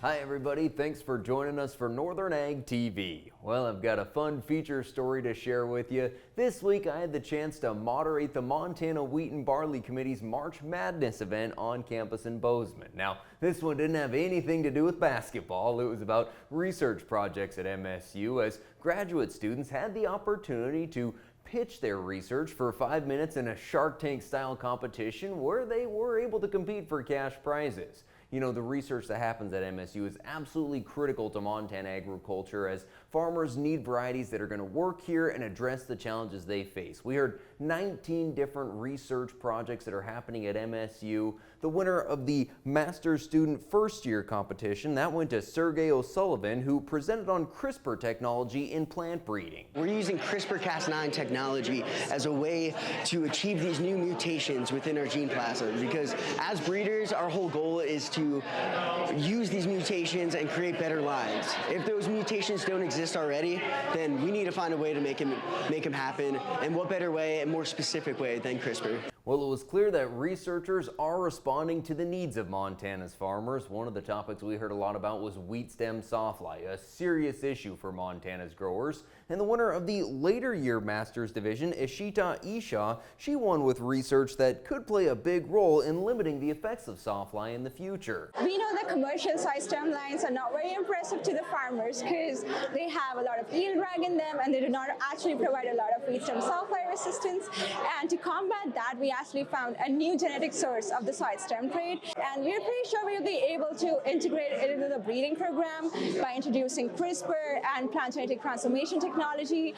Hi everybody, thanks for joining us for Northern Ag TV. Well, I've got a fun feature story to share with you. This week I had the chance to moderate the Montana Wheat Barley Committee's March Madness event on campus in Bozeman. Now, this one didn't have anything to do with basketball. It was about research projects at MSU as graduate students had the opportunity to pitch their research for 5 minutes in a Shark Tank style competition where they were able to compete for cash prizes. You know, the research that happens at MSU is absolutely critical to Montana agriculture as farmers need varieties that are going to work here and address the challenges they face. We heard 19 different research projects that are happening at MSU. The winner of the Master's Student First Year competition, that went to Sergey O'Sullivan, who presented on CRISPR technology in plant breeding. We're using CRISPR-Cas9 technology as a way to achieve these new mutations within our gene plasm, because as breeders, our whole goal is to use these mutations and create better lines. If those mutations don't exist already, then we need to find a way to make them happen. And what better way and more specific way than CRISPR? Well, it was clear that researchers are responding to the needs of Montana's farmers. One of the topics we heard a lot about was wheat stem sawfly, a serious issue for Montana's growers. And the winner of the later year Masters division, Ishita Isha, she won with research that could play a big role in limiting the effects of sawfly in the future. We know that commercial soy stem lines are not very impressive to the farmers because they have a lot of yield drag in them and they do not actually provide a lot of wheat stem sawfly resistance. And to combat that, we actually found a new genetic source of the soy stem trait, and we're pretty sure we'll be able to integrate it into the breeding program by introducing CRISPR and plant genetic transformation technology,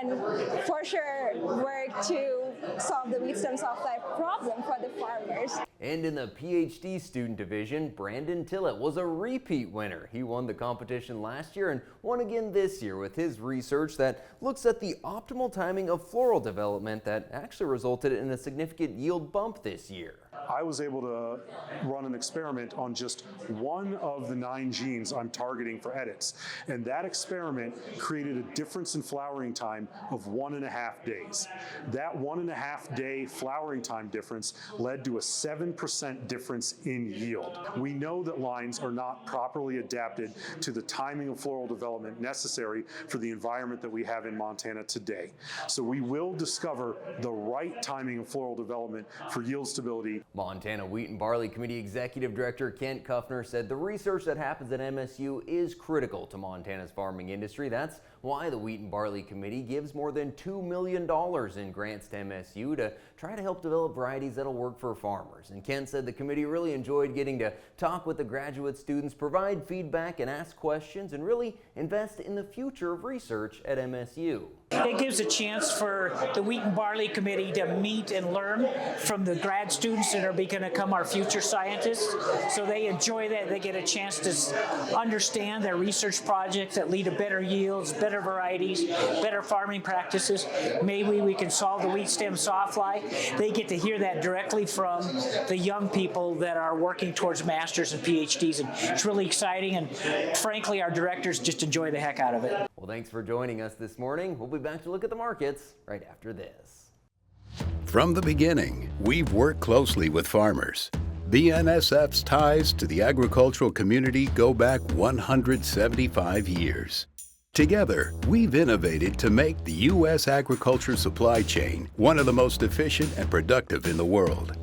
and for sure work to solve the wheat stem sawfly problem for the farmers. And in the PhD student division, Brandon Tillett was a repeat winner. He won the competition last year and won again this year with his research that looks at the optimal timing of floral development that actually resulted in a significant yield bump this year. I was able to run an experiment on just one of the 9 genes I'm targeting for edits. And that experiment created a difference in flowering time of 1.5 days. That 1.5 day flowering time difference led to a 7% difference in yield. We know that lines are not properly adapted to the timing of floral development necessary for the environment that we have in Montana today. So we will discover the right timing of floral development for yield stability. Montana Wheat Barley Committee Executive Director Kent Kuffner said the research that happens at MSU is critical to Montana's farming industry. That's why the Wheat Barley Committee gives more than $2 million in grants to MSU to try to help develop varieties that'll work for farmers. And Kent said the committee really enjoyed getting to talk with the graduate students, provide feedback and ask questions, and really invest in the future of research at MSU. It gives a chance for the Wheat and Barley Committee to meet and learn from the grad students that are going to become our future scientists. So they enjoy that. They get a chance to understand their research projects that lead to better yields, better varieties, better farming practices. Maybe we can solve the wheat stem sawfly. They get to hear that directly from the young people that are working towards masters and PhDs. And it's really exciting. And frankly, our directors just enjoy the heck out of it. Well, thanks for joining us this morning. We'll be back to look at the markets right after this. From the beginning, we've worked closely with farmers. BNSF's ties to the agricultural community go back 175 years. Together, we've innovated to make the U.S. agriculture supply chain one of the most efficient and productive in the world.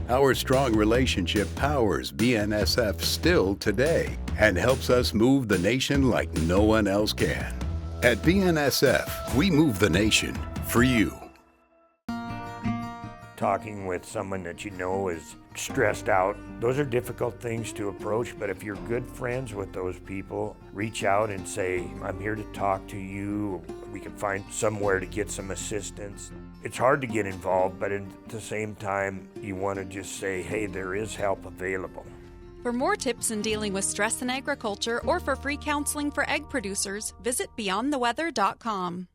Our strong relationship powers BNSF still today and helps us move the nation like no one else can. At BNSF, we move the nation for you. Talking with someone that you know is stressed out, those are difficult things to approach, but if you're good friends with those people, reach out and say, I'm here to talk to you. We can find somewhere to get some assistance. It's hard to get involved, but at the same time, you want to just say, hey, there is help available. For more tips in dealing with stress in agriculture or for free counseling for egg producers, visit beyondtheweather.com.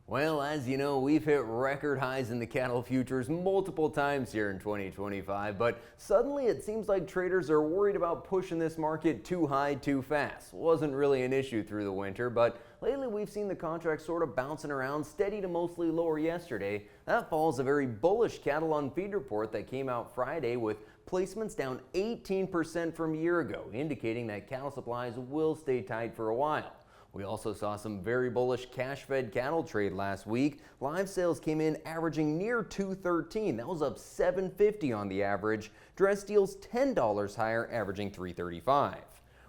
Well, as you know, we've hit record highs in the cattle futures multiple times here in 2025, but suddenly it seems like traders are worried about pushing this market too high too fast. Wasn't really an issue through the winter, but lately we've seen the contract sort of bouncing around, steady to mostly lower yesterday. That follows a very bullish cattle on feed report that came out Friday with placements down 18% from a year ago, indicating that cattle supplies will stay tight for a while. We also saw some very bullish cash-fed cattle trade last week. Live sales came in averaging near $213. That was up $7.50 on the average. Dress deals $10 higher, averaging $335.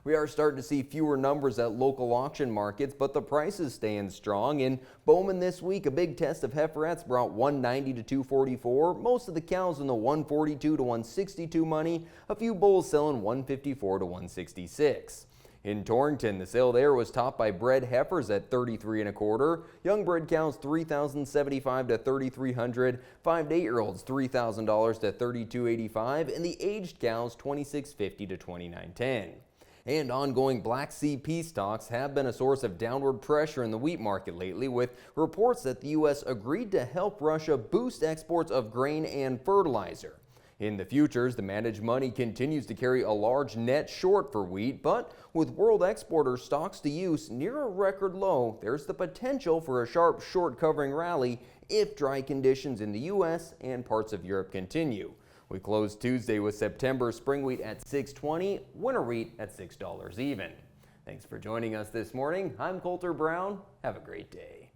We are starting to see fewer numbers at local auction markets, but the prices staying strong. In Bowman this week, a big test of heiferettes brought 190 to 244. Most of the cows in the 142 to 162 money. A few bulls selling 154 to 166. In Torrington, the sale there was topped by bred heifers at 33 1/4, young bred cows 3,075 to 3,300, 5 to 8-year-olds $3,000 to 3,285, and the aged cows 2,650 to 2,910. And ongoing Black Sea peace talks have been a source of downward pressure in the wheat market lately, with reports that the U.S. agreed to help Russia boost exports of grain and fertilizer. In the futures, the managed money continues to carry a large net short for wheat, but with world exporter stocks to use near a record low, there's the potential for a sharp short covering rally if dry conditions in the U.S. and parts of Europe continue. We closed Tuesday with September spring wheat at $6.20, winter wheat at $6 even. Thanks for joining us this morning. I'm Coulter Brown. Have a great day.